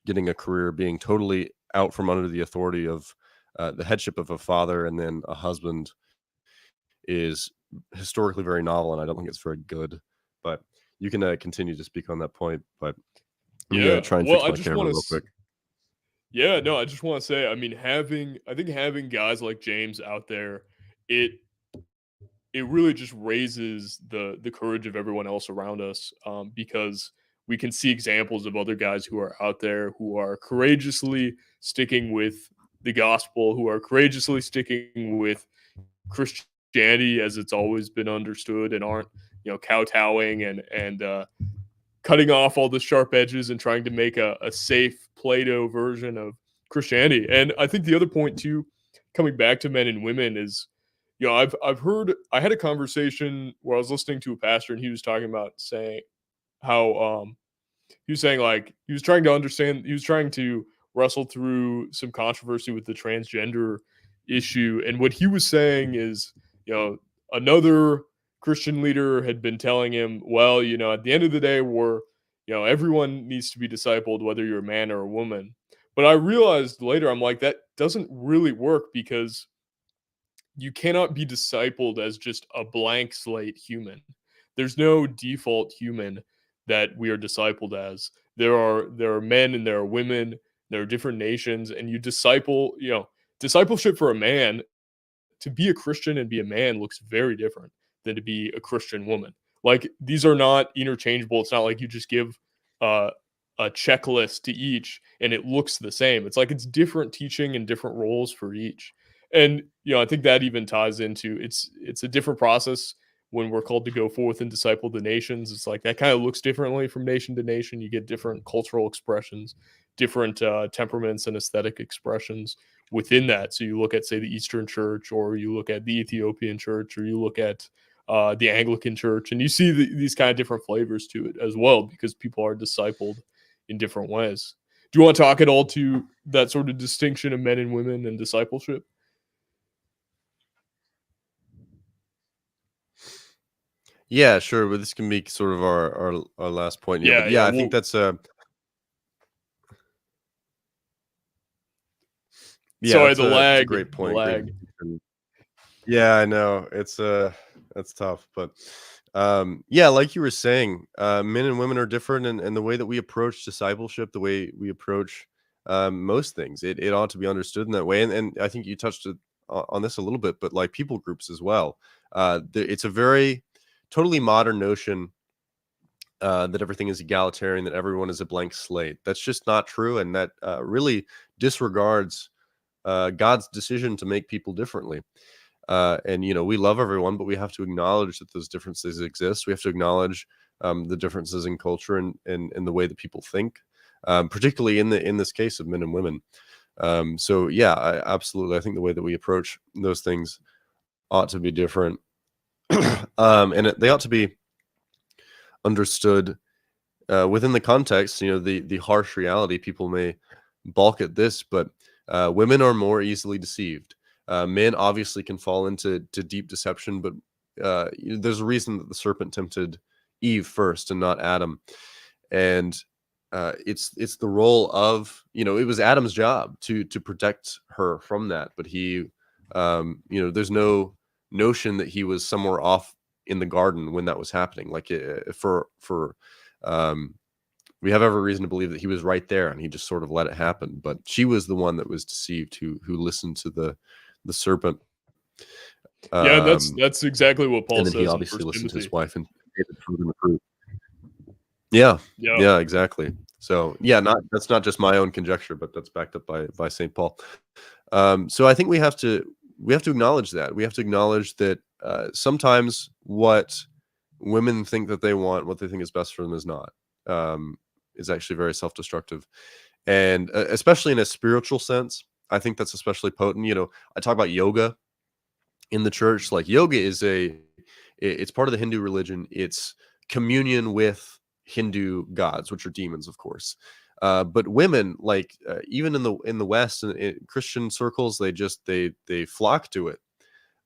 getting a career, being totally out from under the authority of the headship of a father and then a husband is historically very novel, and I don't think it's very good. But you can continue to speak on that point. But I'm gonna Yeah. try and Well, fix I my just camera want real to. quick. Yeah, no, I just want to say, I mean, I think having guys like James out there, it it really just raises the courage of everyone else around us, because we can see examples of other guys who are out there who are courageously sticking with the gospel, who are courageously sticking with Christianity as it's always been understood, and aren't kowtowing and cutting off all the sharp edges and trying to make a safe Plato version of Christianity. And I think the other point too, coming back to men and women, is I've heard, I had a conversation where I was listening to a pastor and he was talking about saying how he was saying, like, he was trying to understand, he was trying to wrestle through some controversy with the transgender issue, and what he was saying is, another Christian leader had been telling him, well, at the end of the day, everyone needs to be discipled, whether you're a man or a woman. But I realized later, I'm like, that doesn't really work, because you cannot be discipled as just a blank slate human. There's no default human that we are discipled as. There are men and there are women, there are different nations, and discipleship for a man, to be a Christian and be a man, looks very different than to be a Christian woman. Like, these are not interchangeable. It's not like you just give uh, a checklist to each and it looks the same. It's like it's different teaching and different roles for each. And I think that even ties into, it's a different process when we're called to go forth and disciple the nations. It's like that kind of looks differently from nation to nation. You get different cultural expressions, different temperaments and aesthetic expressions within that. So you look at, say, the Eastern Church, or you look at the Ethiopian Church, or you look at the Anglican Church, and you see these kind of different flavors to it as well, because people are discipled in different ways. Do you want to talk at all to that sort of distinction of men and women and discipleship? Yeah, sure. But this can be sort of our last point here. But Yeah, yeah, yeah. I think Well, that's yeah, sorry, that's a great the point. Great lag. distinction. Yeah, I know. It's that's tough, but yeah, like you were saying, men and women are different, and the way that we approach discipleship, the way we approach most things, it ought to be understood in that way. And I think you touched on this a little bit, but like people groups as well. It's a very totally modern notion that everything is egalitarian, that everyone is a blank slate. That's just not true, and that really disregards God's decision to make people differently. And we love everyone, but we have to acknowledge that those differences exist. We have to acknowledge the differences in culture and the way that people think, particularly in this case of men and women. So yeah, absolutely. I think the way that we approach those things ought to be different, and they ought to be understood within the context. The harsh reality. People may balk at this, but women are more easily deceived. Men obviously can fall into deep deception, but there's a reason that the serpent tempted Eve first and not Adam, and it's the role of it was Adam's job to protect her from that, but he there's no notion that he was somewhere off in the garden when that was happening. Like for um, we have every reason to believe that he was right there and he just sort of let it happen. But she was the one that was deceived, who listened to the serpent. Yeah, and Um, that's exactly what and Paul then he says in obviously First listened to his Timothy. wife and ate the fruit and the fruit. Yeah, Yeah, yeah, exactly. So yeah, not that's not just my own conjecture, but that's backed up by St. Paul. So I think we have to acknowledge that. We have to acknowledge that sometimes what women think that they want, what they think is best for them, is not. Is actually very self-destructive, and especially in a spiritual sense, I think that's especially potent. I talk about yoga in the church. Like yoga it's part of the Hindu religion. It's communion with Hindu gods, which are demons, of course. But women, like even in the West and in Christian circles, they flock to it,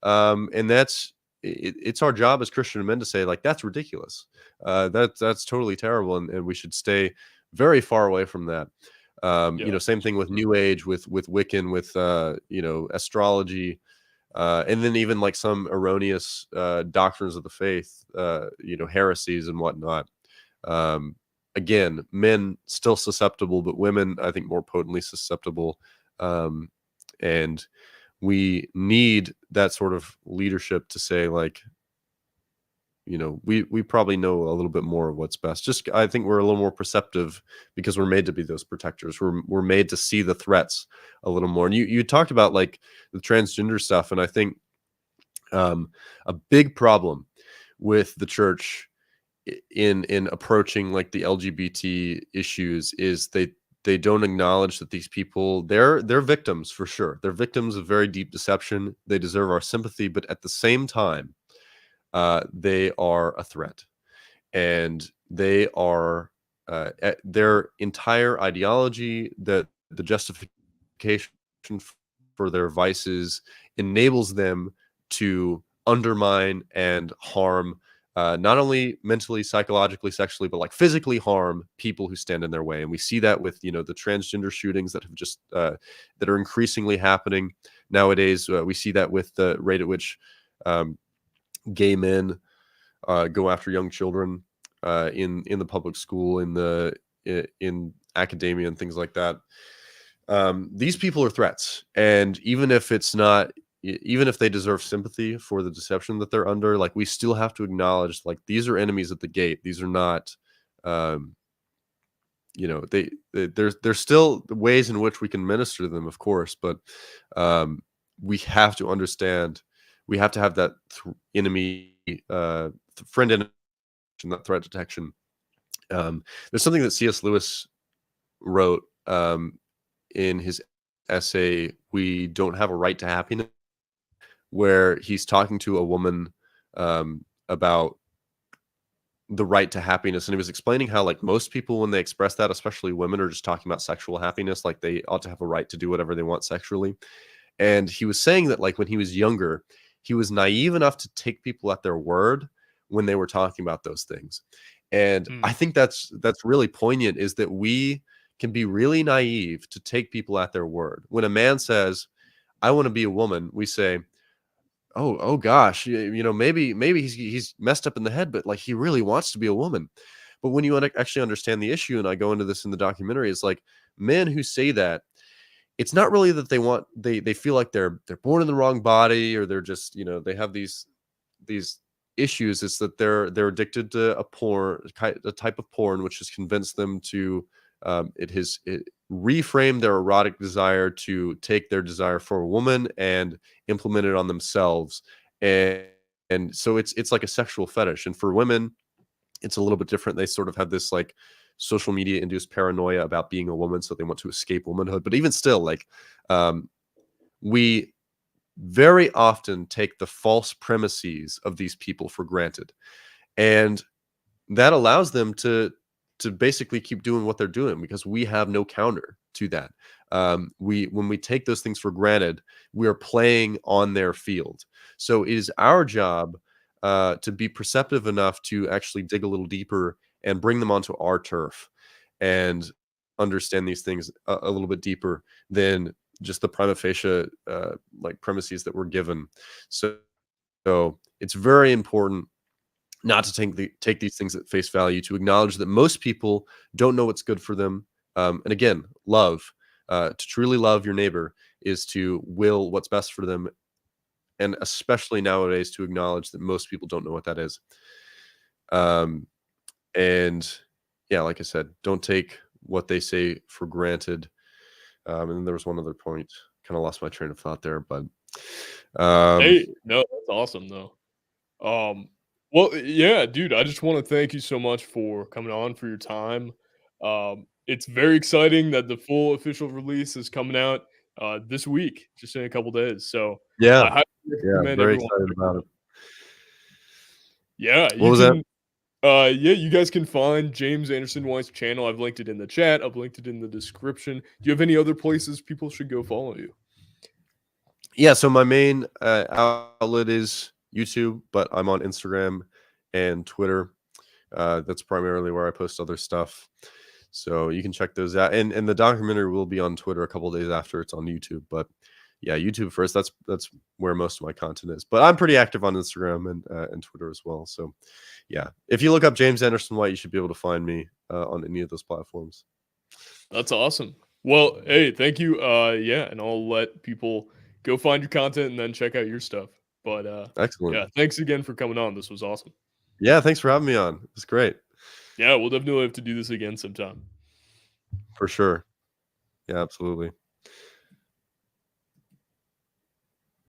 and it's our job as Christian men to say, like, that's ridiculous. That's totally terrible, and we should stay very far away from that. Yeah. Same thing with New Age, with Wiccan, with astrology, and then even like some erroneous doctrines of the faith, heresies and whatnot. Um, Again, men still susceptible, but women, I think, more potently susceptible. Um, and we need that sort of leadership to say, like, we probably know a little bit more of what's best. Just, I think we're a little more perceptive because we're made to be those protectors. We're made to see the threats a little more. And you talked about like the transgender stuff, and I think a big problem with the church in approaching like the LGBT issues is they don't acknowledge that these people, they're victims for sure. They're victims of very deep deception. They deserve our sympathy, but at the same time, they are a threat, and they are their entire ideology, that the justification for their vices enables them to undermine and harm, not only mentally, psychologically, sexually, but like physically harm people who stand in their way. And we see that with the transgender shootings that have just that are increasingly happening nowadays. We see that with the rate at which um, gay men go after young children in the public school, in academia and things like that. These people are threats, and even if it's not, even if they deserve sympathy for the deception that they're under, like, we still have to acknowledge, like, these are enemies at the gate. These are not, um, there's still ways in which we can minister to them, of course, but um, we have to understand, we have to have that enemy, friend enemy, that threat detection. There's something that C.S. Lewis wrote in his essay, "We Don't Have a Right to Happiness," where he's talking to a woman about the right to happiness, and he was explaining how, like, most people, when they express that, especially women, are just talking about sexual happiness, like they ought to have a right to do whatever they want sexually. And he was saying that, like, when he was younger, he was naive enough to take people at their word when they were talking about those things. And Mm. I think that's really poignant, is that we can be really naive to take people at their word. When a man says, "I want to be a woman," we say, "Oh gosh, maybe he's messed up in the head, but like, he really wants to be a woman." But when you actually understand the issue, and I go into this in the documentary, is like, men who say that, it's not really that they feel like they're born in the wrong body, or they're just, they have these issues. It's that they're addicted to a type of porn, which has convinced them to it reframe their erotic desire to take their desire for a woman and implement it on themselves. And so it's like a sexual fetish. And for women, it's a little bit different. They sort of have this, like, social media induced paranoia about being a woman, so they want to escape womanhood. But even still, like, we very often take the false premises of these people for granted, and that allows them to basically keep doing what they're doing, because we have no counter to that. When we take those things for granted, we are playing on their field. So it is our job to be perceptive enough to actually dig a little deeper and bring them onto our turf, and understand these things a little bit deeper than just the prima facie like premises that we're given. So it's very important not to take these things at face value, to acknowledge that most people don't know what's good for them. And again, love, to truly love your neighbor, is to will what's best for them, and especially nowadays, to acknowledge that most people don't know what that is. Um, and yeah, like I said, don't take what they say for granted. And then there was one other point. Kind of lost my train of thought there, but Hey, no, that's awesome though. Um, well, yeah, dude, I just want to thank you so much for coming on, for your time. It's very exciting that the full official release is coming out this week, just in a couple days. So yeah, I highly yeah, recommend very everyone. excited about it. Yeah, What you was that? can. Yeah, you guys can find James Anderson White's channel. I've linked it in the chat. I've linked it in the description. Do you have any other places people should go follow you? Yeah, so my main outlet is YouTube, but I'm on Instagram and Twitter. That's primarily where I post other stuff. So you can check those out. And the documentary will be on Twitter a couple days after it's on YouTube. But yeah, YouTube first. That's where most of my content is. But I'm pretty active on Instagram and Twitter as well. So yeah, if you look up James Anderson White, you should be able to find me on any of those platforms. That's awesome. Well, hey, thank you. Yeah, and I'll let people go find your content and then check out your stuff. But Excellent. yeah, thanks again for coming on. This was awesome. Yeah, thanks for having me on. It's great. Yeah, we'll definitely have to do this again sometime. For sure. Yeah, absolutely.